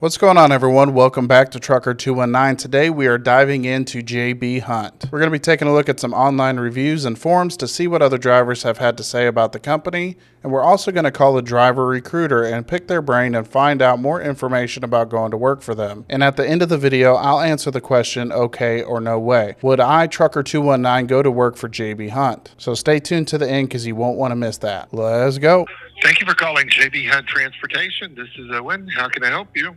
What's going on, everyone? Welcome back to Trucker 219. Today we are diving into JB Hunt. We're going to be taking a look at some online reviews and forums to see what other drivers have had to say about the company, and we're also going to call a driver recruiter and pick their brain and find out more information about going to work for them. And at the end of the video, I'll answer the question, okay or no way. Would I, Trucker 219, go to work for JB Hunt? So stay tuned to the end because you won't want to miss that. Let's go. Thank you for calling JB Hunt Transportation. This is Owen. How can I help you?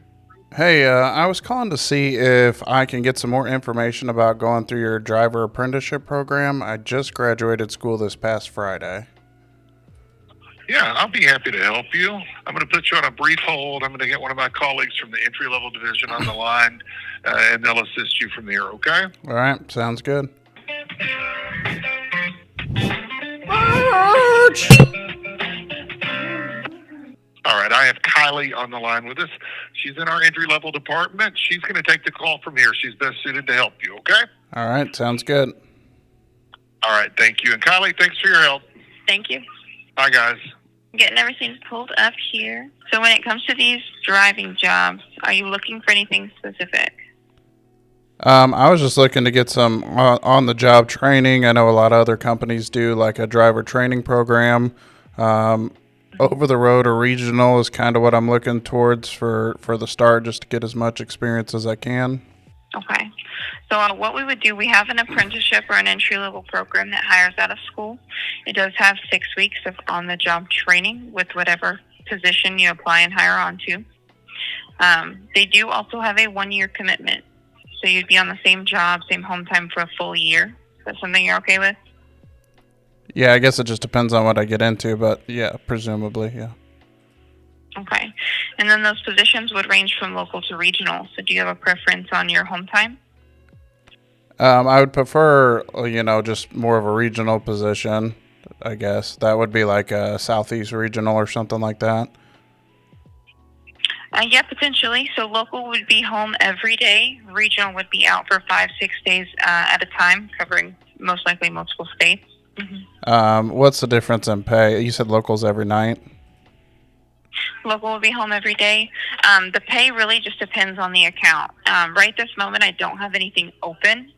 Hey, I was calling to see if I can get some more information about going through your driver apprenticeship program. I just graduated school this past Friday. Yeah, I'll be happy to help you. I'm going to put you on a brief hold. I'm going to get one of my colleagues from the entry-level division on the line, and they'll assist you from there, okay? All right, sounds good. All right, I have Kylie on the line with us. She's in our entry-level department. She's going to take the call from here. She's best suited to help you, okay? All right, sounds good. All right, thank you. And Kylie, thanks for your help. Thank you. Bye, guys. Getting everything pulled up here. So when it comes to these driving jobs, are you looking for anything specific? I was just looking to get some on-the-job training. I know a lot of other companies do like a driver training program. Over the road or regional is kind of what I'm looking towards for the start, just to get as much experience as I can. Okay. So what we would do, we have an apprenticeship or an entry-level program that hires out of school. It does have 6 weeks of on-the-job training with whatever position you apply and hire onto. They do also have a 1-year commitment. So you'd be on the same job, same home time for a full year. Is that something you're okay with? Yeah, I guess it just depends on what I get into, but yeah, presumably, yeah. Okay. And then those positions would range from local to regional. So do you have a preference on your home time? I would prefer, just more of a regional position, I guess. That would be like a Southeast regional or something like that. Yeah, potentially. So local would be home every day. Regional would be out for 5-6 days at a time, covering most likely multiple states. Mm-hmm. What's the difference in pay? You said locals every night? Local will be home every day. The pay really just depends on the account. Right this moment, I don't have anything open,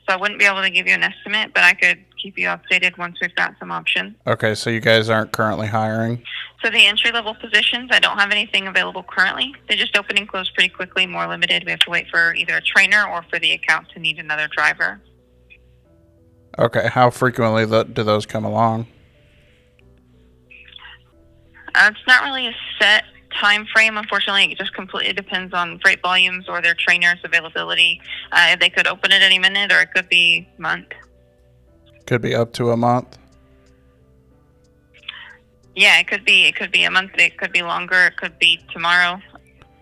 so I wouldn't be able to give you an estimate, but I could keep you updated once we've got some options. Okay, so you guys aren't currently hiring? So the entry-level positions, I don't have anything available currently. They just open and close pretty quickly, more limited. We have to wait for either a trainer or for the account to need another driver. Okay, how frequently do those come along? It's not really a set time frame. Unfortunately, it just completely depends on freight volumes or their trainers' availability. They could open at any minute, or it could be a month. Could be up to a month? Yeah, it could be a month. It could be longer. It could be tomorrow.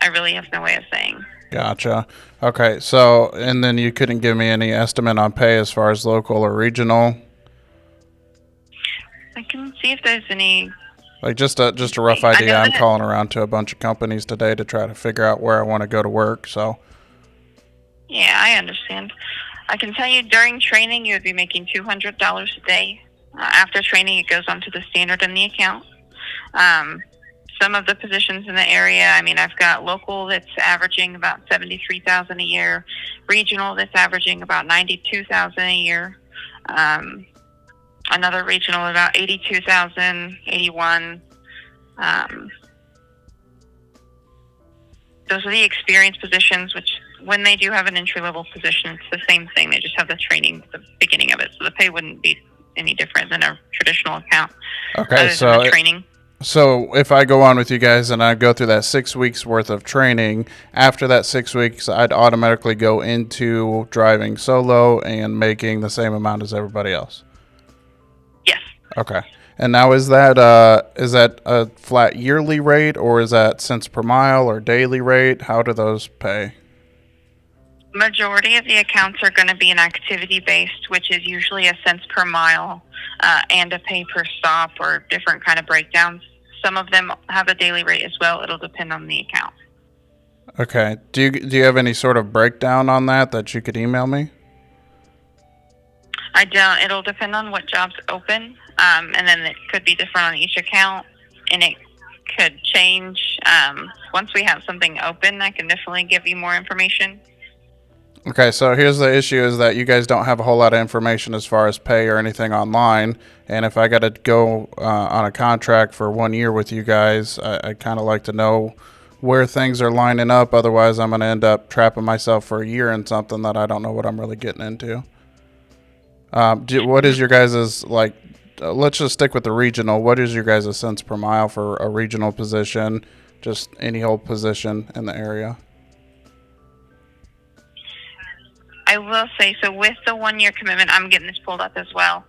I really have no way of saying. Gotcha. Okay, so, and then you couldn't give me any estimate on pay as far as local or regional? I can see if there's any... Like just a rough idea. I'm calling around to a bunch of companies today to try to figure out where I want to go to work, so... Yeah, I understand. I can tell you during training you would be making $200 a day. After training, it goes onto the standard in the account. Some of the positions in the area, I've got local that's averaging about $73,000 a year, regional that's averaging about $92,000 a year, another regional about $82,000, $81,000. Those are the experienced positions, which when they do have an entry-level position, it's the same thing. They just have the training at the beginning of it, so the pay wouldn't be any different than a traditional account. Okay, so training. So if I go on with you guys and I go through that 6 weeks worth of training, after that 6 weeks, I'd automatically go into driving solo and making the same amount as everybody else. Yes. Okay. And now is that a flat yearly rate, or is that cents per mile or daily rate? How do those pay? Majority of the accounts are going to be an activity-based, which is usually a cents per mile and a pay per stop or different kind of breakdowns. Some of them have a daily rate as well. It'll depend on the account. Okay. Do you have any sort of breakdown on that you could email me? I don't. It'll depend on what jobs open, and then it could be different on each account, and it could change. Once we have something open, I can definitely give you more information. Okay, so here's the issue is that you guys don't have a whole lot of information as far as pay or anything online. And if I got to go on a contract for 1 year with you guys, I kind of like to know where things are lining up. Otherwise, I'm going to end up trapping myself for a year in something that I don't know what I'm really getting into. What is your guys' like, let's just stick with the regional. What is your guys' cents per mile for a regional position? Just any old position in the area. I will say, so with the 1 year commitment, I'm getting this pulled up as well.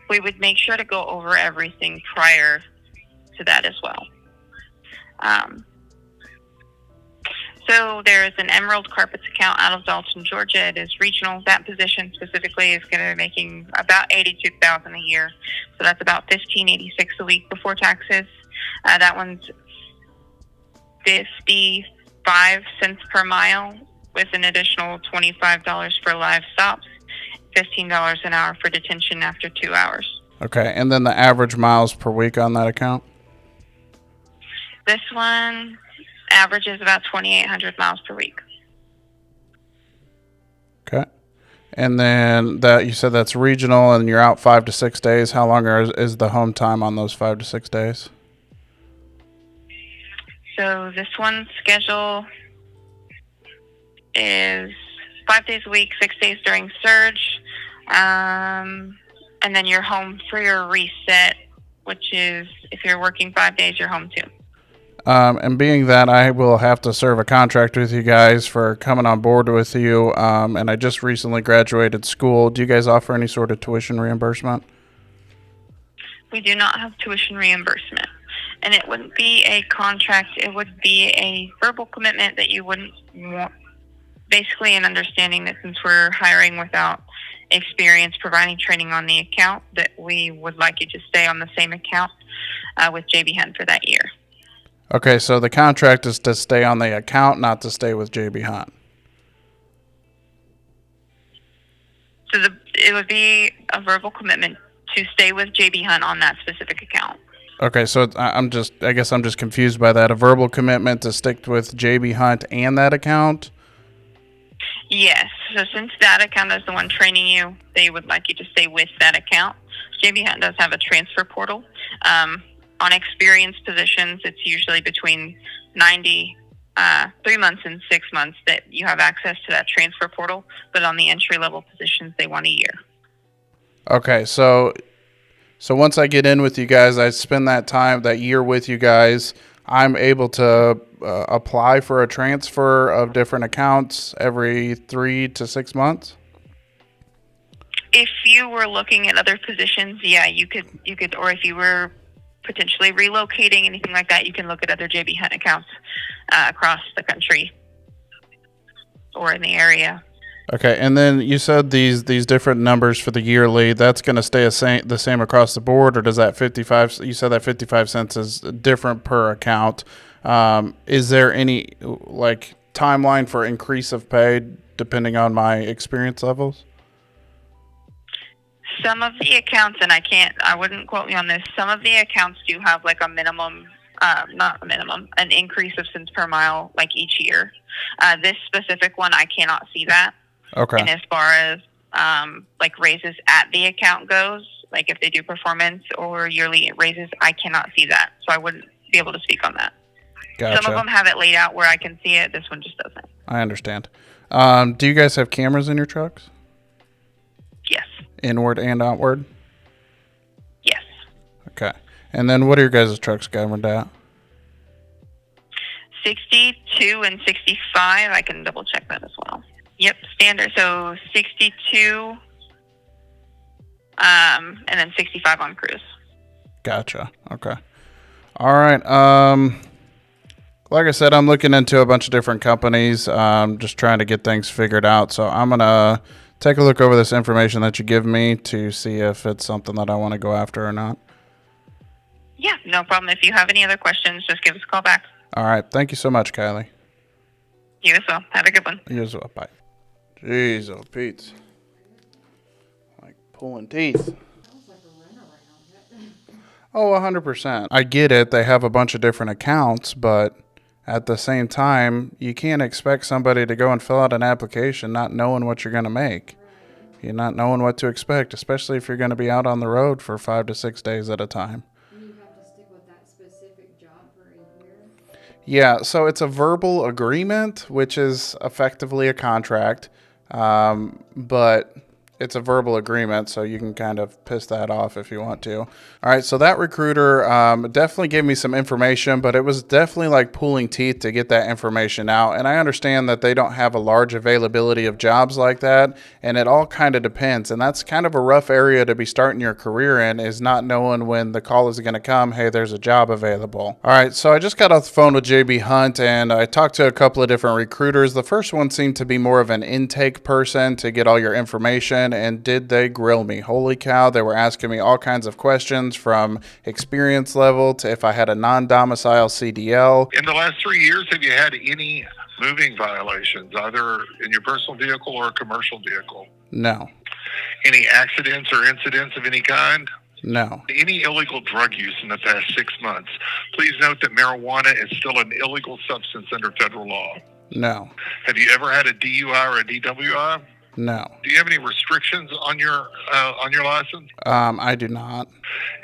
We would make sure to go over everything prior to that as well. So there's an Emerald Carpets account out of Dalton, Georgia. It is regional. That position specifically is going to be making about $82,000 a year. So that's about $1,586 a week before taxes. That one's 55 cents per mile with an additional $25 for live stops, $15 an hour for detention after 2 hours. Okay, and then the average miles per week on that account? This one averages about 2,800 miles per week. Okay. And then that you said that's regional and you're out 5 to 6 days. How long is the home time on those 5 to 6 days? So this one's schedule is 5 days a week, 6 days during surge. And then you're home for your reset, which is if you're working 5 days, you're home too. And being that I will have to serve a contract with you guys for coming on board with you, and I just recently graduated school, do you guys offer any sort of tuition reimbursement? We do not have tuition reimbursement. And it wouldn't be a contract. It would be a verbal commitment that you wouldn't want. Basically an understanding that since we're hiring without experience providing training on the account, that we would like you to stay on the same account with JB Hunt for that year. Okay, so the contract is to stay on the account, not to stay with JB Hunt. So it would be a verbal commitment to stay with JB Hunt on that specific account. Okay, so I guess I'm just confused by that. A verbal commitment to stick with JB Hunt and that account? Yes. So since that account is the one training you, they would like you to stay with that account. JB Hunt does have a transfer portal. On experienced positions, it's usually between 3 months and 6 months that you have access to that transfer portal. But on the entry-level positions, they want a year. Okay, so once I get in with you guys, I spend that year with you guys, I'm able to apply for a transfer of different accounts every 3 to 6 months? If you were looking at other positions, yeah, you could, or if you were potentially relocating, anything like that, you can look at other JB Hunt accounts across the country or in the area. Okay, and then you said these different numbers for the yearly, that's going to stay the same across the board, or does that 55, you said that 55 cents is different per account. Is there any like timeline for increase of pay depending on my experience levels? Some of the accounts, and I wouldn't quote me on this, some of the accounts do have like a minimum, not a minimum, an increase of cents per mile like each year. This specific one, I cannot see that. Okay. And as far as like raises at the account goes, like if they do performance or yearly raises, I cannot see that. So I wouldn't be able to speak on that. Gotcha. Some of them have it laid out where I can see it. This one just doesn't. I understand. Do you guys have cameras in your trucks? Yes. Inward and outward? Yes. Okay. And then what are your guys' trucks governed at? 62 and 65. I can double check that as well. Yep, standard. So 62 and then 65 on cruise. Gotcha. Okay. All right. Like I said, I'm looking into a bunch of different companies, just trying to get things figured out. So I'm going to take a look over this information that you give me to see if it's something that I want to go after or not. Yeah, no problem. If you have any other questions, just give us a call back. All right. Thank you so much, Kylie. You as well. Have a good one. You as well. Bye. Jeez, oh Pete. Like pulling teeth. Oh, 100%. I get it. They have a bunch of different accounts, but at the same time, you can't expect somebody to go and fill out an application not knowing what you're going to make. You're not knowing what to expect, especially if you're going to be out on the road for 5 to 6 days at a time. And you have to stick with that specific job for a year? Yeah, so it's a verbal agreement, which is effectively a contract, but it's a verbal agreement, so you can kind of piss that off if you want to. All right, so that recruiter definitely gave me some information, but it was definitely like pulling teeth to get that information out. And I understand that they don't have a large availability of jobs like that, and it all kind of depends. And that's kind of a rough area to be starting your career in, is not knowing when the call is going to come, hey, there's a job available. All right, so I just got off the phone with JB Hunt, and I talked to a couple of different recruiters. The first one seemed to be more of an intake person to get all your information. And did they grill me? Holy cow, they were asking me all kinds of questions, from experience level to if I had a non-domicile CDL. In the last 3 years, have you had any moving violations, either in your personal vehicle or a commercial vehicle? No. Any accidents or incidents of any kind? No. Any illegal drug use in the past 6 months? Please note that marijuana is still an illegal substance under federal law. No. Have you ever had a DUI or a DWI? No. Do you have any restrictions on your license? I do not.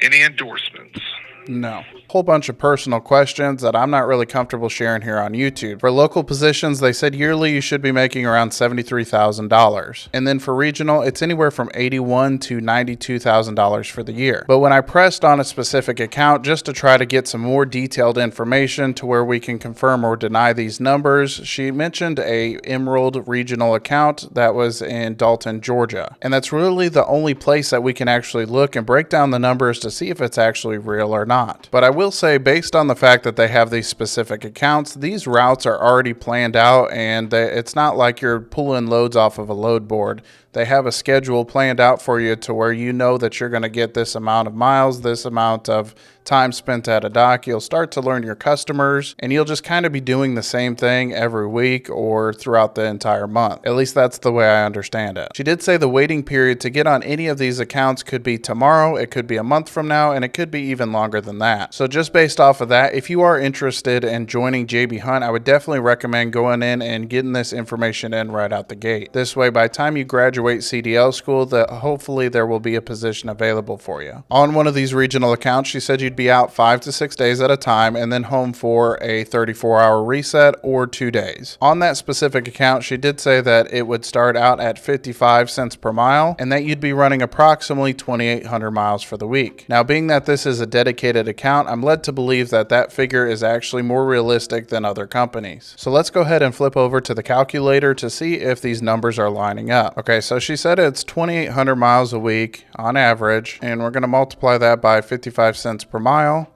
Any endorsements? No. Whole bunch of personal questions that I'm not really comfortable sharing here on YouTube. For local positions, they said yearly you should be making around $73,000. And then for regional, it's anywhere from $81,000 to $92,000 for the year. But when I pressed on a specific account just to try to get some more detailed information to where we can confirm or deny these numbers, she mentioned a Emerald regional account that was in Dalton, Georgia. And that's really the only place that we can actually look and break down the numbers to see if it's actually real or not. But I will say, based on the fact that they have these specific accounts, these routes are already planned out, and it's not like you're pulling loads off of a load board. They have a schedule planned out for you to where you know that you're going to get this amount of miles, this amount of time spent at a dock. You'll start to learn your customers, and you'll just kind of be doing the same thing every week or throughout the entire month. At least that's the way I understand it. She did say the waiting period to get on any of these accounts could be tomorrow, it could be a month from now, and it could be even longer than that. So just based off of that, if you are interested in joining JB Hunt, I would definitely recommend going in and getting this information in right out the gate. This way, by the time you graduate CDL school, hopefully there will be a position available for you. On one of these regional accounts, she said you'd be out 5 to 6 days at a time and then home for a 34-hour reset or 2 days. On that specific account, she did say that it would start out at 55 cents per mile and that you'd be running approximately 2,800 miles for the week. Now, being that this is a dedicated account, I'm led to believe that that figure is actually more realistic than other companies. So let's go ahead and flip over to the calculator to see if these numbers are lining up. Okay, so she said it's 2,800 miles a week on average, and we're going to multiply that by 55 cents per mile,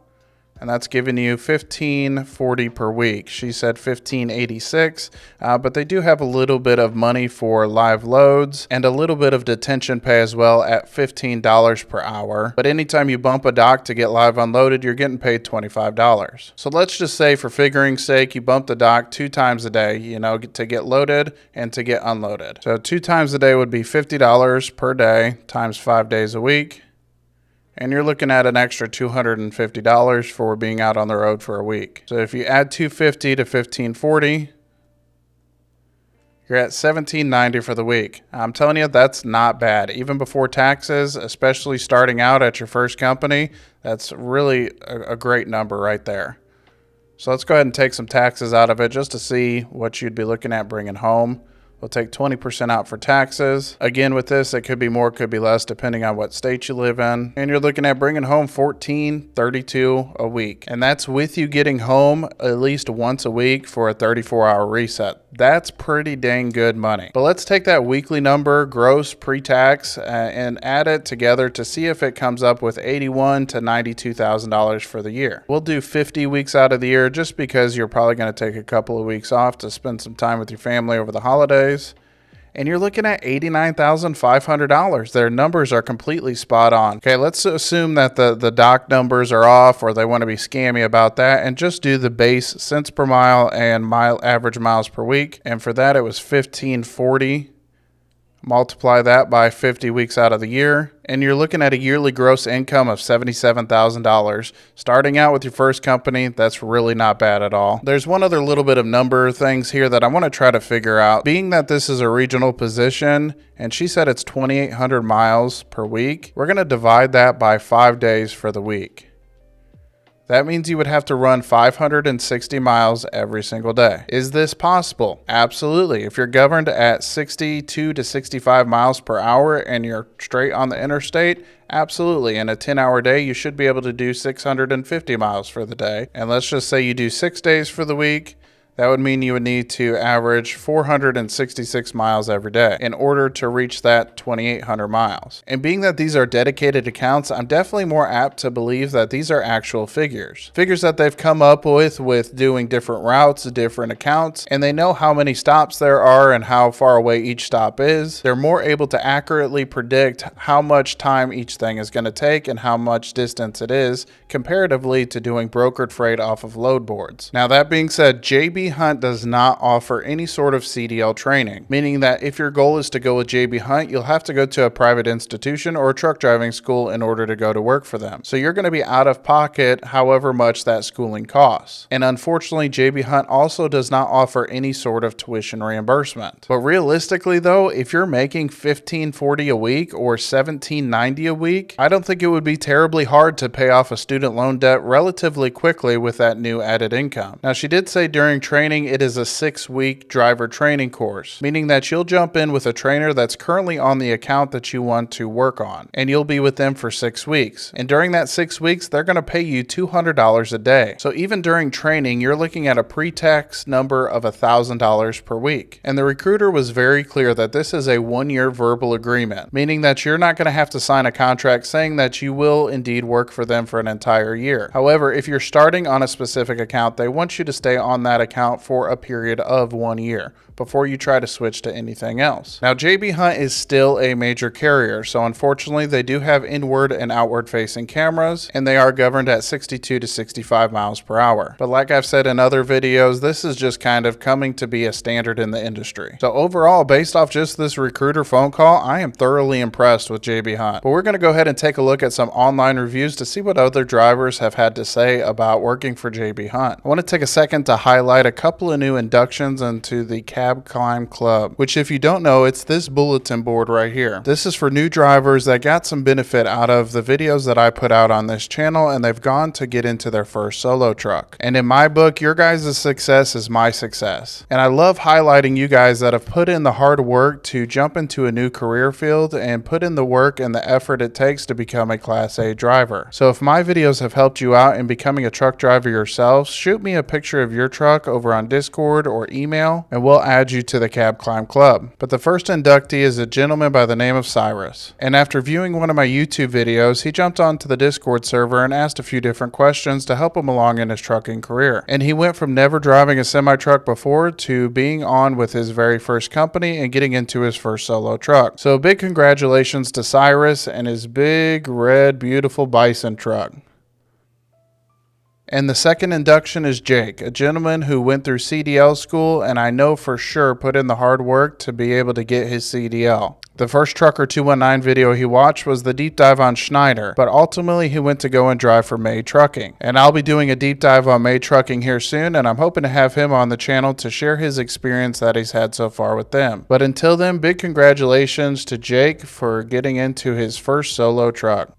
and that's giving you $1,540 per week. She said $1,586, but they do have a little bit of money for live loads and a little bit of detention pay as well at $15 per hour. But anytime you bump a dock to get live unloaded, you're getting paid $25. So let's just say, for figuring's sake, you bump the dock 2 times a day, to get loaded and to get unloaded. So 2 times a day would be $50 per day times 5 days a week. And you're looking at an extra $250 for being out on the road for a week. So if you add $250 to $1,540, you're at $1,790 for the week. I'm telling you, that's not bad. Even before taxes, especially starting out at your first company, that's really a great number right there. So let's go ahead and take some taxes out of it just to see what you'd be looking at bringing home. We'll take 20% out for taxes. Again, with this, it could be more, could be less, depending on what state you live in. And you're looking at bringing home $1,432 a week. And that's with you getting home at least once a week for a 34-hour reset. That's pretty dang good money. But let's take that weekly number, gross pre-tax, and add it together to see if it comes up with $81,000 to $92,000 for the year. We'll do 50 weeks out of the year just because you're probably going to take a couple of weeks off to spend some time with your family over the holidays. And you're looking at $89,500. Their numbers are completely spot on. Okay, let's assume that the dock numbers are off, or they want to be scammy about that, and just do the base cents per mile and average miles per week. And for that, it was $1,540 Multiply that by 50 weeks out of the year, and you're looking at a yearly gross income of $77,000. Starting out with your first company, that's really not bad at all. There's one other little bit of number things here that I want to try to figure out. Being that this is a regional position, and she said it's 2,800 miles per week, we're going to divide that by 5 days for the week. That means you would have to run 560 miles every single day. Is this possible? Absolutely. If you're governed at 62 to 65 miles per hour and you're straight on the interstate, absolutely. In a 10-hour day, you should be able to do 650 miles for the day. And let's just say you do 6 days for the week. That would mean you would need to average 466 miles every day in order to reach that 2,800 miles. And being that these are dedicated accounts, I'm definitely more apt to believe that these are actual figures. Figures that they've come up with doing different routes, different accounts, and they know how many stops there are and how far away each stop is. They're more able to accurately predict how much time each thing is going to take and how much distance it is comparatively to doing brokered freight off of load boards. Now that being said, JB Hunt does not offer any sort of CDL training, meaning that if your goal is to go with JB Hunt, you'll have to go to a private institution or a truck driving school in order to go to work for them. So you're going to be out of pocket however much that schooling costs. And unfortunately, JB Hunt also does not offer any sort of tuition reimbursement. But realistically though, if you're making $1,540 a week or $1,790 a week, I don't think it would be terribly hard to pay off a student loan debt relatively quickly with that new added income. Now she did say during training it is a 6-week driver training course, meaning that you'll jump in with a trainer that's currently on the account that you want to work on, and you'll be with them for 6 weeks. And during that 6 weeks, they're going to pay you $200 a day. So even during training, you're looking at a pre-tax number of $1,000 per week. And the recruiter was very clear that this is a 1-year verbal agreement, meaning that you're not going to have to sign a contract saying that you will indeed work for them for an entire year. However, if you're starting on a specific account, they want you to stay on that account for a period of 1 year before you try to switch to anything else. Now, JB Hunt is still a major carrier, so unfortunately they do have inward and outward facing cameras, and they are governed at 62 to 65 miles per hour. But like I've said in other videos, this is just kind of coming to be a standard in the industry. So overall, based off just this recruiter phone call, I am thoroughly impressed with JB Hunt. But we're going to go ahead and take a look at some online reviews to see what other drivers have had to say about working for JB Hunt. I want to take a second to highlight a couple of new inductions into the Cab Climb Club, which if you don't know, it's this bulletin board right here. This is for new drivers that got some benefit out of the videos that I put out on this channel, and they've gone to get into their first solo truck. And in my book, your guys' success is my success. And I love highlighting you guys that have put in the hard work to jump into a new career field and put in the work and the effort it takes to become a Class A driver. So if my videos have helped you out in becoming a truck driver yourself, shoot me a picture of your truck over on Discord or email, and we'll add you to the Cab Climb Club. But the first inductee is a gentleman by the name of Cyrus. And after viewing one of my YouTube videos, he jumped onto the Discord server and asked a few different questions to help him along in his trucking career. And he went from never driving a semi-truck before to being on with his very first company and getting into his first solo truck. So big congratulations to Cyrus and his big, red, beautiful bison truck. And the second induction is Jake, a gentleman who went through CDL school and I know for sure put in the hard work to be able to get his CDL. The first Trucker 219 video he watched was the deep dive on Schneider, but ultimately he went to go and drive for May Trucking. And I'll be doing a deep dive on May Trucking here soon, and I'm hoping to have him on the channel to share his experience that he's had so far with them. But until then, big congratulations to Jake for getting into his first solo truck.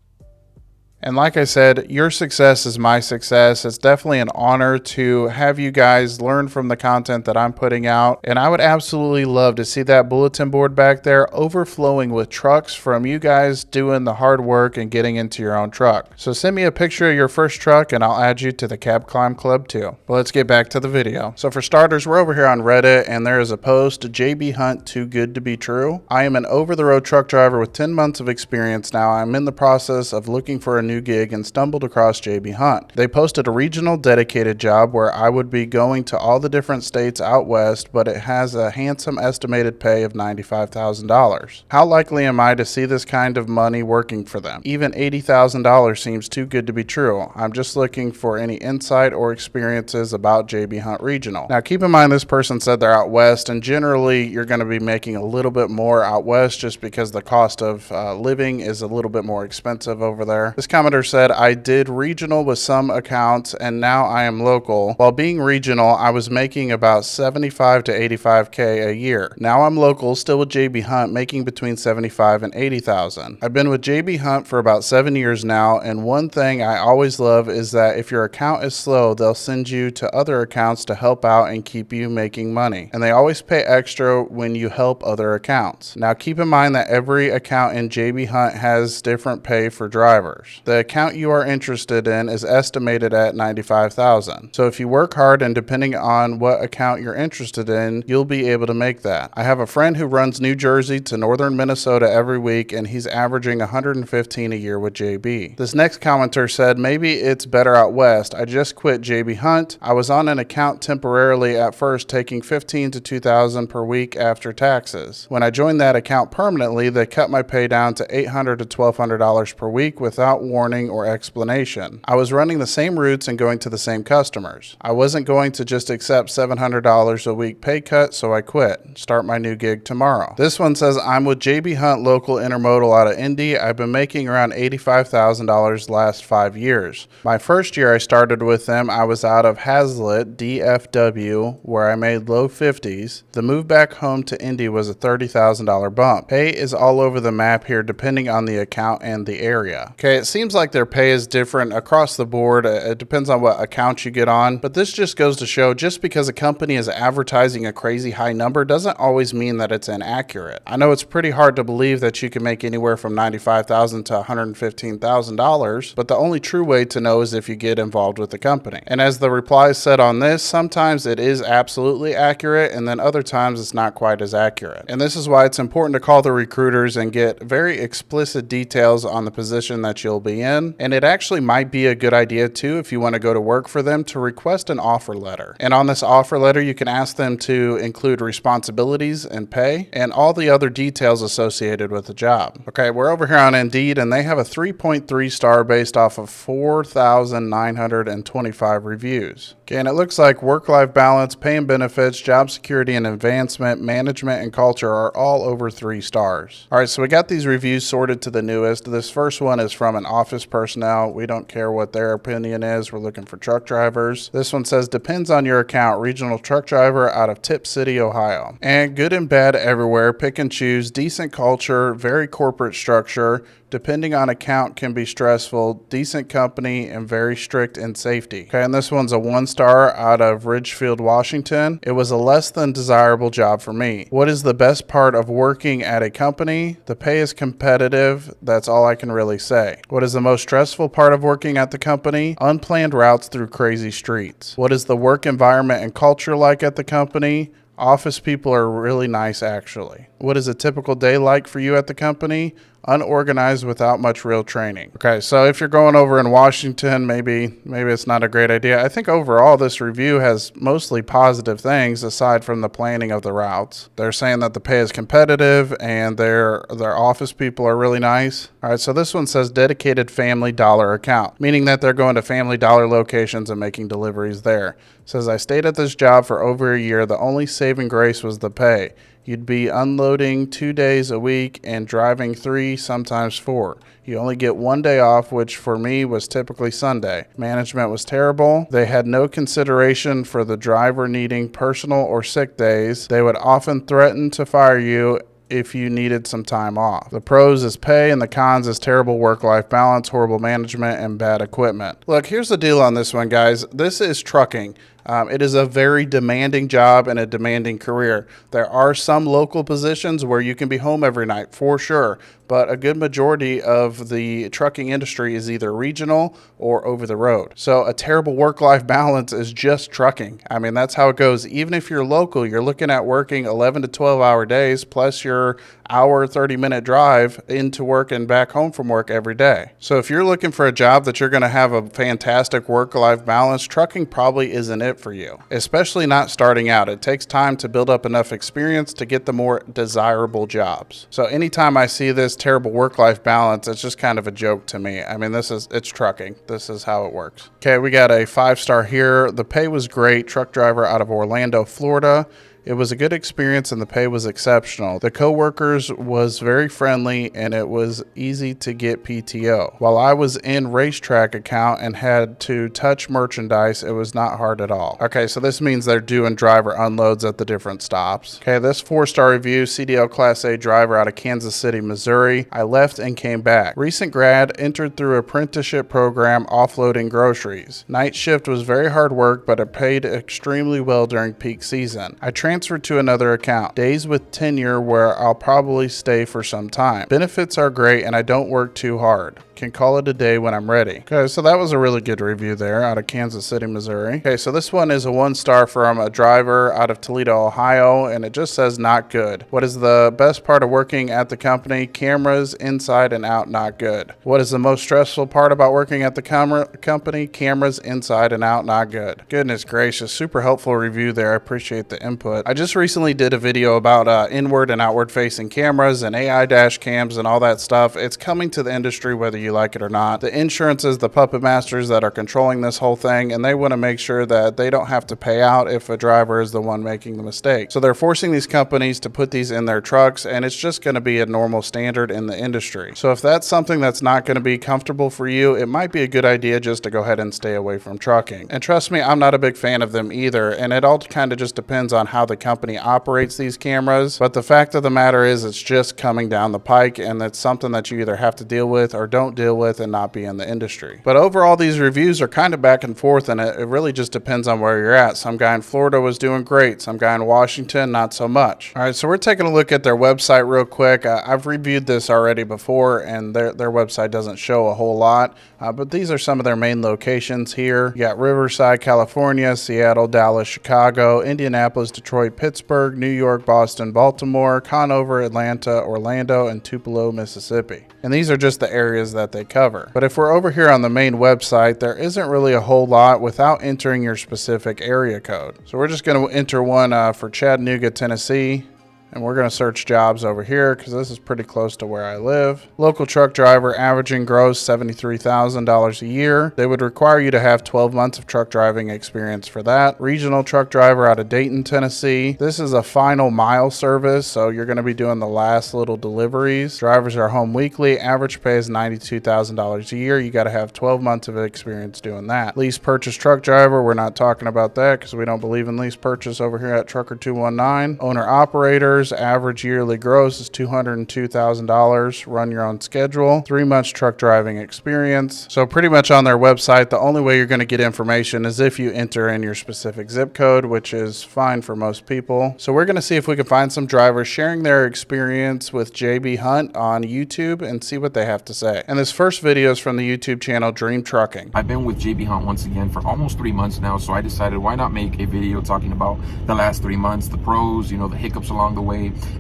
And like I said, your success is my success. It's definitely an honor to have you guys learn from the content that I'm putting out. And I would absolutely love to see that bulletin board back there overflowing with trucks from you guys doing the hard work and getting into your own truck. So send me a picture of your first truck and I'll add you to the Cab Climb Club too. But let's get back to the video. So for starters, we're over here on Reddit and there is a post, JB Hunt too good to be true. I am an over-the-road truck driver with 10 months of experience now. I'm in the process of looking for a new gig and stumbled across JB Hunt. They posted a regional dedicated job where I would be going to all the different states out west, but it has a handsome estimated pay of $95,000. How likely am I to see this kind of money working for them? Even $80,000 seems too good to be true. I'm just looking for any insight or experiences about JB Hunt Regional. Now keep in mind this person said they're out west, and generally you're going to be making a little bit more out west just because the cost of living is a little bit more expensive over there. This commenter said, I did regional with some accounts and now I am local. While being regional, I was making about 75 to 85K a year. Now I'm local, still with JB Hunt, making between 75 and 80,000. I've been with JB Hunt for about 7 years now, and one thing I always love is that if your account is slow, they'll send you to other accounts to help out and keep you making money. And they always pay extra when you help other accounts. Now keep in mind that every account in JB Hunt has different pay for drivers. The account you are interested in is estimated at $95,000. So if you work hard and depending on what account you're interested in, you'll be able to make that. I have a friend who runs New Jersey to northern Minnesota every week, and he's averaging $115 a year with JB. This next commenter said, maybe it's better out west. I just quit JB Hunt. I was on an account temporarily at first, taking $15,000 to $2,000 per week after taxes. When I joined that account permanently, they cut my pay down to $800 to $1,200 per week without warning or explanation. I was running the same routes and going to the same customers. I wasn't going to just accept $700 a week pay cut, so I quit. Start my new gig tomorrow. This one says, I'm with JB Hunt Local Intermodal out of Indy. I've been making around $85,000 last 5 years. My first year I started with them, I was out of Hazlitt, DFW, where I made low 50s. The move back home to Indy was a $30,000 bump. Pay is all over the map here depending on the account and the area. Okay, it seems like their pay is different across the board. It depends on what account you get on, but this just goes to show just because a company is advertising a crazy high number doesn't always mean that it's inaccurate. I know it's pretty hard to believe that you can make anywhere from $95,000 to $115,000, but the only true way to know is if you get involved with the company. And as the reply said on this, sometimes it is absolutely accurate, and then other times it's not quite as accurate. And this is why it's important to call the recruiters and get very explicit details on the position that you'll be in. And it actually might be a good idea too, if you want to go to work for them, to request an offer letter. And on this offer letter, you can ask them to include responsibilities and pay and all the other details associated with the job. Okay, we're over here on Indeed, and they have a 3.3 star based off of 4,925 reviews. Okay, and it looks like work-life balance, pay and benefits, job security and advancement, management and culture are all over 3 stars. All right, so we got these reviews sorted to the newest. This first one is from an office personnel. We don't care what their opinion is. We're looking for truck drivers. This one says, depends on your account, regional truck driver out of Tip City, Ohio. And good and bad everywhere, pick and choose, decent culture, very corporate structure, depending on account can be stressful, decent company, and very strict in safety. Okay, and this one's a 1-star out of Ridgefield, Washington. It was a less than desirable job for me. What is the best part of working at a company? The pay is competitive. That's all I can really say. What is the most stressful part of working at the company? Unplanned routes through crazy streets. What is the work environment and culture like at the company? Office people are really nice, actually. What is a typical day like for you at the company? Unorganized without much real training. Okay, so if you're going over in Washington, maybe it's not a great idea. I think overall this review has mostly positive things aside from the planning of the routes. They're saying that the pay is competitive and their office people are really nice. All right, so this one says dedicated Family Dollar account, meaning that they're going to Family Dollar locations and making deliveries there. It says, I stayed at this job for over a year. The only saving grace was the pay. You'd be unloading 2 days a week and driving 3, sometimes 4. You only get 1 day off, which for me was typically Sunday. Management was terrible. They had no consideration for the driver needing personal or sick days. They would often threaten to fire you if you needed some time off. The pros is pay and the cons is terrible work-life balance, horrible management, and bad equipment. Look, here's the deal on this one, guys. This is trucking. It is a very demanding job and a demanding career. There are some local positions where you can be home every night, for sure, but a good majority of the trucking industry is either regional or over the road. So a terrible work-life balance is just trucking. I mean, that's how it goes. Even if you're local, you're looking at working 11 to 12-hour days plus your hour, 30-minute drive into work and back home from work every day. So if you're looking for a job that you're going to have a fantastic work-life balance, trucking probably isn't it for you, especially not starting out. It takes time to build up enough experience to get the more desirable jobs. So anytime I see this terrible work-life balance, it's just kind of a joke to me. I mean, it's trucking. This is how it works. Okay, we got a 5-star here. The pay was great. Truck driver out of Orlando, Florida. It was a good experience and the pay was exceptional. The coworkers was very friendly and it was easy to get PTO. While I was in racetrack account and had to touch merchandise, it was not hard at all. Okay, so this means they're doing driver unloads at the different stops. Okay, this 4-star review, CDL Class A driver out of Kansas City, Missouri. I left and came back. Recent grad, entered through apprenticeship program offloading groceries. Night shift was very hard work, but it paid extremely well during peak season. I transferred to another account. Days with tenure where I'll probably stay for some time. Benefits are great and I don't work too hard. Can call it a day when I'm ready. Okay, so that was a really good review there out of Kansas City, Missouri. Okay, so this one is a 1-star from a driver out of Toledo, Ohio, and it just says not good. What is the best part of working at the company? Cameras inside and out, not good. What is the most stressful part about working at the company? Cameras inside and out, not good. Goodness gracious, super helpful review there. I appreciate the input. I just recently did a video about inward and outward facing cameras and AI dash cams and all that stuff. It's coming to the industry whether you like it or not. The insurance is the puppet masters that are controlling this whole thing, and they want to make sure that they don't have to pay out if a driver is the one making the mistake. So they're forcing these companies to put these in their trucks, and it's just going to be a normal standard in the industry. So if that's something that's not going to be comfortable for you, it might be a good idea just to go ahead and stay away from trucking. And trust me, I'm not a big fan of them either, and it all kind of just depends on how the company operates these cameras. But the fact of the matter is it's just coming down the pike, and it's something that you either have to deal with or don't deal with and not be in the industry. But overall, these reviews are kind of back and forth, and it really just depends on where you're at. Some guy in Florida was doing great. Some guy in Washington, not so much. All right, so we're taking a look at their website real quick. I've reviewed this already before, and their website doesn't show a whole lot, but these are some of their main locations here. You got Riverside, California, Seattle, Dallas, Chicago, Indianapolis, Detroit, Pittsburgh, New York, Boston, Baltimore, Conover, Atlanta, Orlando, and Tupelo, Mississippi. And these are just the areas that they cover. But if we're over here on the main website, there isn't really a whole lot without entering your specific area code. So we're just going to enter one for Chattanooga, Tennessee. And we're going to search jobs over here because this is pretty close to where I live. Local truck driver, averaging gross $73,000 a year. They would require you to have 12 months of truck driving experience for that. Regional truck driver out of Dayton, Tennessee. This is a final mile service, so you're going to be doing the last little deliveries. Drivers are home weekly. Average pay is $92,000 a year. You got to have 12 months of experience doing that. Lease purchase truck driver. We're not talking about that because we don't believe in lease purchase over here at Trucker 219. Owner operator. Average yearly gross is $202,000. Run your own schedule. 3 months truck driving experience. So pretty much on their website, the only way you're going to get information is if you enter in your specific zip code, which is fine for most people. So we're going to see if we can find some drivers sharing their experience with JB Hunt on YouTube and see what they have to say. And this first video is from the YouTube channel Dream Trucking. I've been with JB Hunt once again for almost 3 months now, so I decided why not make a video talking about the last 3 months, the pros, the hiccups along the way,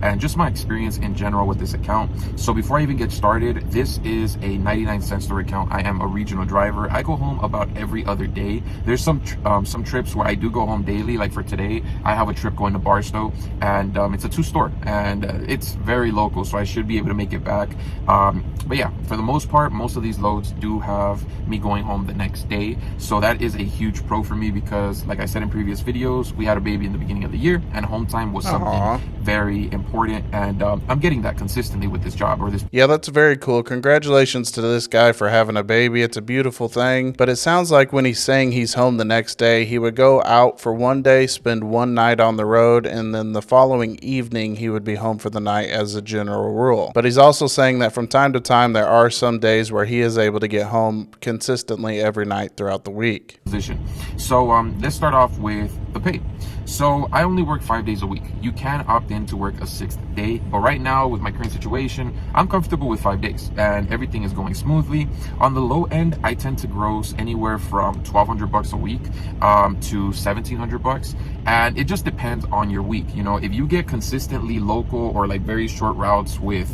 and just my experience in general with this account. So before I even get started, this is a 99-cent store account. I am a regional driver. I go home about every other day. There's some trips where I do go home daily. Like for today, I have a trip going to Barstow, and it's a 2-store, and it's very local, so I should be able to make it back. But yeah, for the most part, most of these loads do have me going home the next day. So that is a huge pro for me because, like I said in previous videos, we had a baby in the beginning of the year, and home time was something very very important, and I'm getting that consistently with this job or this. Yeah, that's very cool. Congratulations to this guy for having a baby. It's a beautiful thing. But it sounds like when he's saying he's home the next day, he would go out for one day, spend one night on the road, and then the following evening he would be home for the night as a general rule. But he's also saying that from time to time there are some days where he is able to get home consistently every night throughout the week. Position. So let's start off with the pay. So I only work 5 days a week. You can opt in to work a sixth day, but right now with my current situation, I'm comfortable with 5 days and everything is going smoothly. On the low end, I tend to gross anywhere from $1,200 a week to $1,700, and it just depends on your week. You know, if you get consistently local or like very short routes with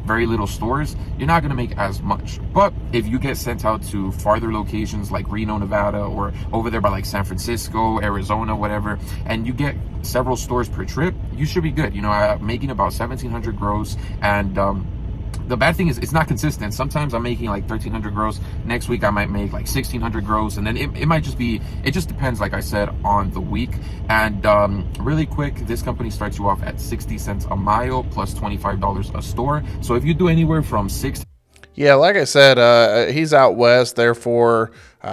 very little stores, you're not gonna make as much. But if you get sent out to farther locations like Reno, Nevada, or over there by like San Francisco, Arizona, whatever, and you get several stores per trip, you should be good. You know, I'm making about 1,700 gross, and the bad thing is it's not consistent. Sometimes I'm making like 1,300 gross. Next week I might make like 1,600 gross, and then it might just be, it just depends, like I said, on the week. And really quick, this company starts you off at 60 cents a mile plus $25 a store. So if you do anywhere from 6. Yeah, like I said, he's out west, therefore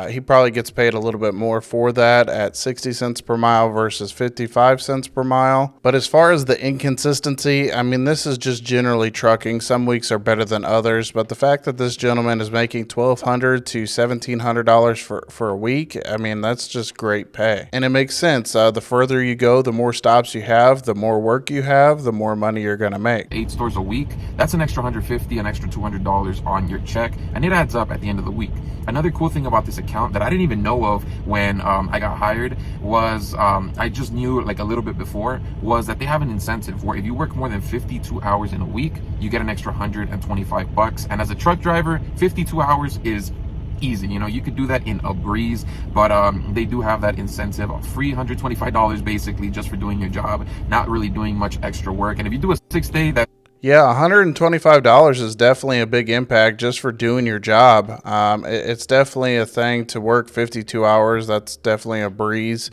he probably gets paid a little bit more for that at 60 cents per mile versus 55 cents per mile. But as far as the inconsistency, I mean, this is just generally trucking. Some weeks are better than others, but the fact that this gentleman is making $1,200 to $1,700 for a week, I mean, that's just great pay. And it makes sense. The further you go, the more stops you have, the more work you have, the more money you're going to make. 8 stores a week, that's an extra $150, an extra $200 on your check, and it adds up at the end of the week. Another cool thing about this account that I didn't even know of when I got hired was, I just knew like a little bit before, was that they have an incentive where if you work more than 52 hours in a week, you get an extra $125. And as a truck driver, 52 hours is easy. You know, you could do that in a breeze, but they do have that incentive of free $125 basically just for doing your job, not really doing much extra work. And if you do a 6-day, that yeah, $125 is definitely a big impact just for doing your job. It's definitely a thing to work 52 hours. That's definitely a breeze.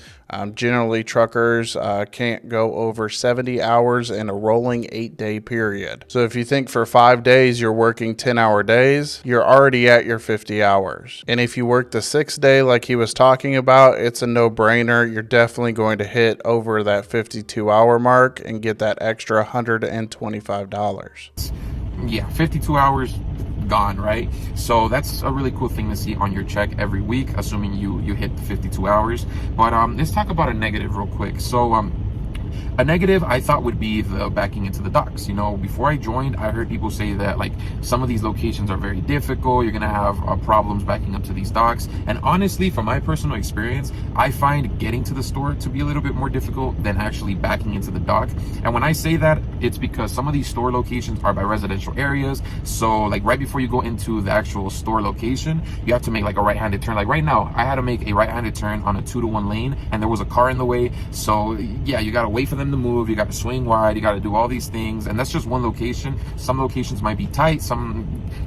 Generally, truckers can't go over 70 hours in a rolling 8-day period. So if you think for 5 days you're working 10-hour days, you're already at your 50 hours. And if you work the 6th day like he was talking about, it's a no-brainer. You're definitely going to hit over that 52-hour mark and get that extra $125. yeah, 52 hours gone, right? So that's a really cool thing to see on your check every week, assuming you hit the 52 hours. But let's talk about a negative real quick. So a negative I thought would be the backing into the docks. You know, before I joined, I heard people say that like some of these locations are very difficult. You're gonna have problems backing up to these docks. And honestly, from my personal experience, I find getting to the store to be a little bit more difficult than actually backing into the dock. And when I say that, it's because some of these store locations are by residential areas. So like right before you go into the actual store location, you have to make like a right-handed turn. Like right now, I had to make a right-handed turn on a 2-to-1 lane, and there was a car in the way. So yeah, you gotta wait for them to move, you got to swing wide, you got to do all these things, and that's just one location. Some locations might be tight,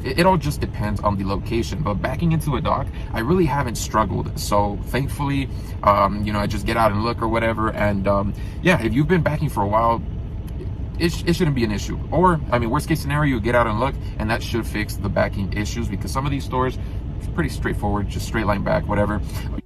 it all just depends on the location. But backing into a dock, I really haven't struggled. So thankfully, you know, I just get out and look or whatever. And yeah, if you've been backing for a while, it shouldn't be an issue. Or I mean, worst case scenario, you get out and look, and that should fix the backing issues, because some of these stores, it's pretty straightforward, just straight line back, whatever.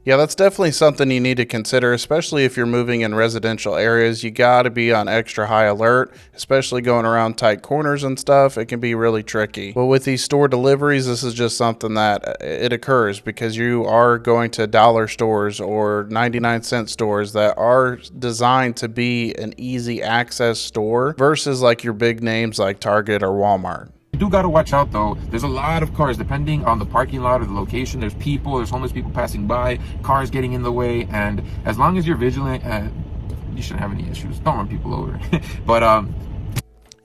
Yeah, that's definitely something you need to consider, especially if you're moving in residential areas. You got to be on extra high alert, especially going around tight corners and stuff. It can be really tricky. But with these store deliveries, this is just something that it occurs because you are going to dollar stores or 99-cent stores that are designed to be an easy access store versus like your big names like Target or Walmart. You do got to watch out though. There's a lot of cars depending on the parking lot or the location. There's homeless people passing by, cars getting in the way, and as long as you're vigilant, you shouldn't have any issues. Don't run people over. But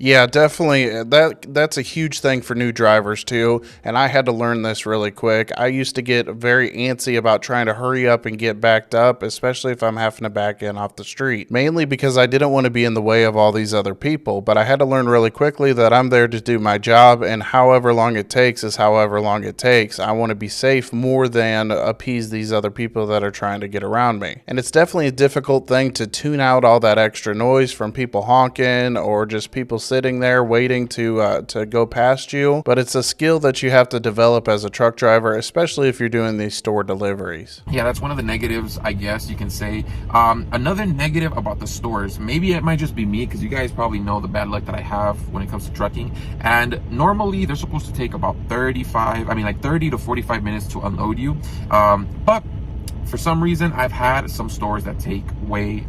Yeah, definitely. That's a huge thing for new drivers too, and I had to learn this really quick. I used to get very antsy about trying to hurry up and get backed up, especially if I'm having to back in off the street, mainly because I didn't want to be in the way of all these other people. But I had to learn really quickly that I'm there to do my job, and however long it takes is however long it takes. I want to be safe more than appease these other people that are trying to get around me. And it's definitely a difficult thing to tune out all that extra noise from people honking or just people sitting there waiting to go past you, but it's a skill that you have to develop as a truck driver, especially if you're doing these store deliveries. Yeah, that's one of the negatives, I guess you can say. Another negative about the stores, maybe it might just be me, because you guys probably know the bad luck that I have when it comes to trucking, and normally they're supposed to take about 30 to 45 minutes to unload you, but for some reason, I've had some stores that take way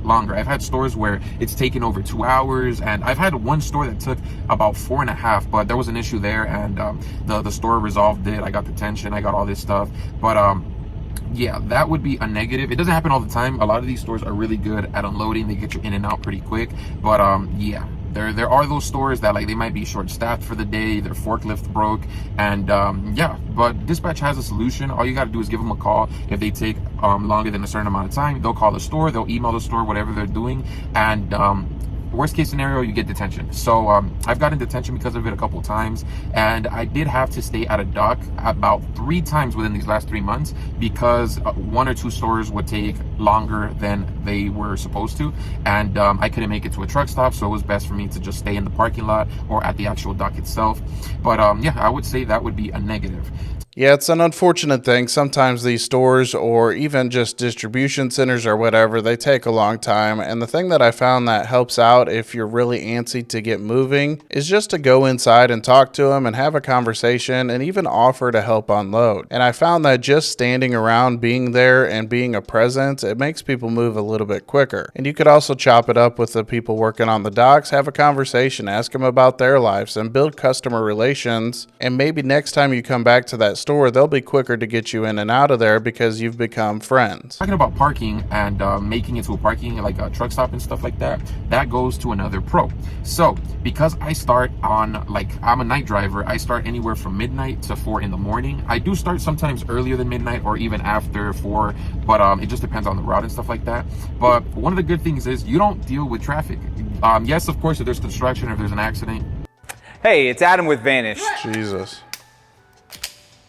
longer. I've had stores where it's taken over 2 hours, and I've had one store that took about 4.5, but there was an issue there, and the store resolved it. I got detention, I got all this stuff, but yeah, that would be a negative. It doesn't happen all the time. A lot of these stores are really good at unloading. They get you in and out pretty quick, but yeah, there are those stores that, like, they might be short-staffed for the day, their forklift broke, and yeah, but dispatch has a solution. All you got to do is give them a call. If they take longer than a certain amount of time, they'll call the store, they'll email the store, whatever they're doing, and worst case scenario, you get detention. So I've gotten detention because of it a couple of times, and I did have to stay at a dock about 3 times within these last 3 months because 1 or 2 stores would take longer than they were supposed to, and I couldn't make it to a truck stop, so it was best for me to just stay in the parking lot or at the actual dock itself. But yeah, I would say that would be a negative. Yeah, it's an unfortunate thing. Sometimes these stores or even just distribution centers or whatever, they take a long time. And the thing that I found that helps out if you're really antsy to get moving is just to go inside and talk to them and have a conversation and even offer to help unload. And I found that just standing around, being there and being a presence, it makes people move a little bit quicker. And you could also chop it up with the people working on the docks, have a conversation, ask them about their lives and build customer relations. And maybe next time you come back to that store, they'll be quicker to get you in and out of there because you've become friends. Talking about parking and making it to a parking, like a truck stop and stuff like that, that goes to another pro. So because I start on, like, I'm a night driver, I start anywhere from midnight to 4 in the morning. I do start sometimes earlier than midnight or even after 4, but it just depends on the route and stuff like that. But one of the good things is you don't deal with traffic. Yes, of course, if there's construction, if there's an accident. Hey, it's Adam with Vanish. Jesus.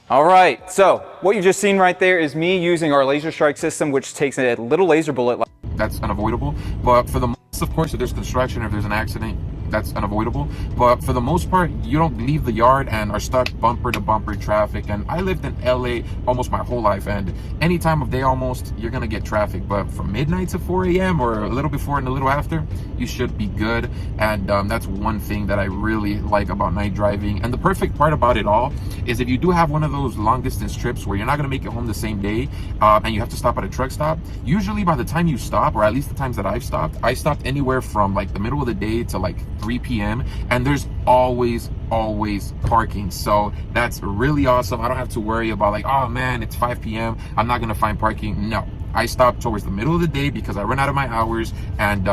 All right, so what you've just seen right there is me using our laser strike system, which takes a little laser bullet. That's unavoidable. But for the most, of course, if there's construction, if there's an accident, that's unavoidable. But for the most part, you don't leave the yard and are stuck bumper to bumper traffic. And I lived in LA almost my whole life, and any time of day almost, you're gonna get traffic. But from midnight to 4 a.m. or a little before and a little after, you should be good. And that's one thing that I really like about night driving. And the perfect part about it all is if you do have one of those long distance trips where you're not gonna make it home the same day, and you have to stop at a truck stop, usually by the time you stop, or at least the times that I stopped anywhere from like the middle of the day to like 3 p.m. and there's always parking. So that's really awesome. I don't have to worry about like, oh man, it's 5 p.m. I'm not gonna find parking. No, I stop towards the middle of the day because I run out of my hours, and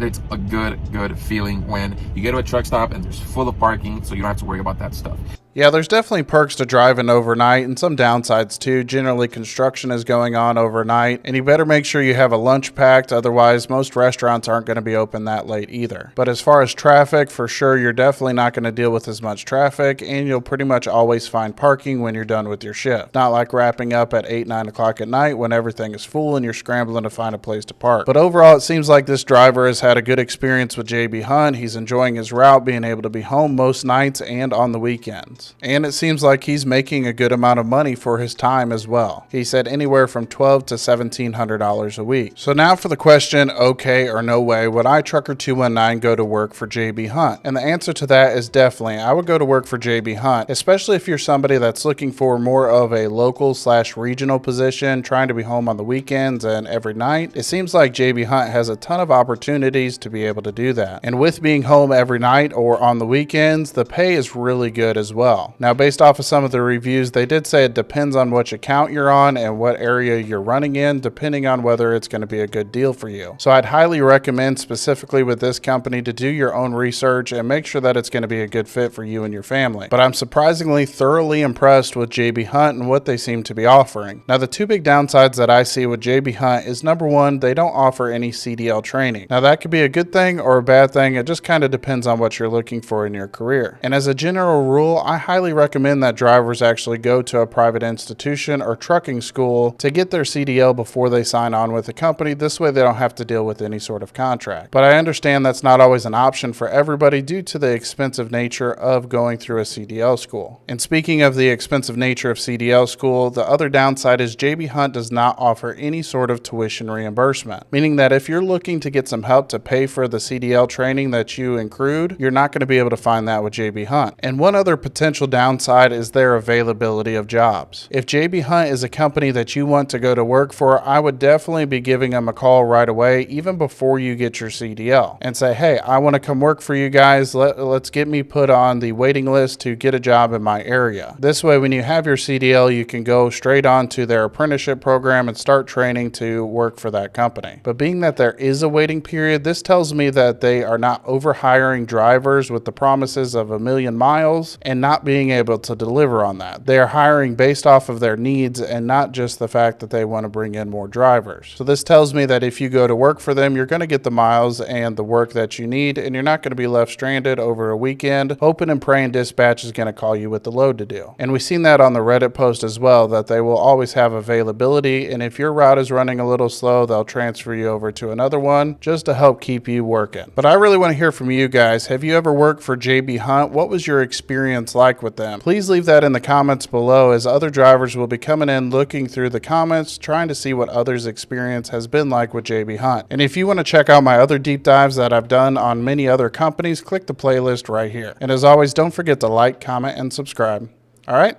it's a good feeling when you get to a truck stop and there's full of parking, so you don't have to worry about that stuff. Yeah, there's definitely perks to driving overnight and some downsides too. Generally, construction is going on overnight, and you better make sure you have a lunch packed. Otherwise, most restaurants aren't going to be open that late either. But as far as traffic, for sure, you're definitely not going to deal with as much traffic, and you'll pretty much always find parking when you're done with your shift. Not like wrapping up at 8, 9 o'clock at night when everything is full and you're scrambling to find a place to park. But overall, it seems like this driver has had a good experience with JB Hunt. He's enjoying his route, being able to be home most nights and on the weekends. And it seems like he's making a good amount of money for his time as well. He said anywhere from $1,200 to $1,700 a week. So now for the question, okay or no way, would I, Trucker 219, go to work for JB Hunt? And the answer to that is definitely, I would go to work for JB Hunt, especially if you're somebody that's looking for more of a local/regional position, trying to be home on the weekends and every night. It seems like JB Hunt has a ton of opportunities to be able to do that. And with being home every night or on the weekends, the pay is really good as well. well. Now, based off of some of the reviews, they did say it depends on which account you're on and what area you're running in, depending on whether it's going to be a good deal for you. So I'd highly recommend, specifically with this company, to do your own research and make sure that it's going to be a good fit for you and your family. But I'm surprisingly thoroughly impressed with JB Hunt and what they seem to be offering. Now, the two big downsides that I see with JB Hunt is, number one, they don't offer any CDL training. Now, that could be a good thing or a bad thing. It just kind of depends on what you're looking for in your career. And as a general rule, I highly recommend that drivers actually go to a private institution or trucking school to get their CDL before they sign on with a company. This way they don't have to deal with any sort of contract. But I understand that's not always an option for everybody due to the expensive nature of going through a CDL school. And speaking of the expensive nature of CDL school, the other downside is JB Hunt does not offer any sort of tuition reimbursement, meaning that if you're looking to get some help to pay for the CDL training that you accrued, you're not going to be able to find that with JB Hunt. And one other potential downside is their availability of jobs. If JB Hunt is a company that you want to go to work for, I would definitely be giving them a call right away, even before you get your CDL, and say, hey, I want to come work for you guys. Let's get me put on the waiting list to get a job in my area. This way, when you have your CDL, you can go straight on to their apprenticeship program and start training to work for that company. But being that there is a waiting period, this tells me that they are not overhiring drivers with the promises of 1,000,000 miles and not being able to deliver on that. They are hiring based off of their needs and not just the fact that they want to bring in more drivers. So this tells me that if you go to work for them, you're going to get the miles and the work that you need, and you're not going to be left stranded over a weekend, hoping and praying dispatch is going to call you with the load to do. And we've seen that on the Reddit post as well, that they will always have availability, and if your route is running a little slow, they'll transfer you over to another one just to help keep you working. But I really want to hear from you guys. Have you ever worked for JB Hunt? What was your experience like with them? Please leave that in the comments below, as other drivers will be coming in looking through the comments trying to see what others' experience has been like with JB Hunt. And if you want to check out my other deep dives that I've done on many other companies, click the playlist right here. And as always, don't forget to like, comment, and subscribe. All right,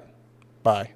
bye.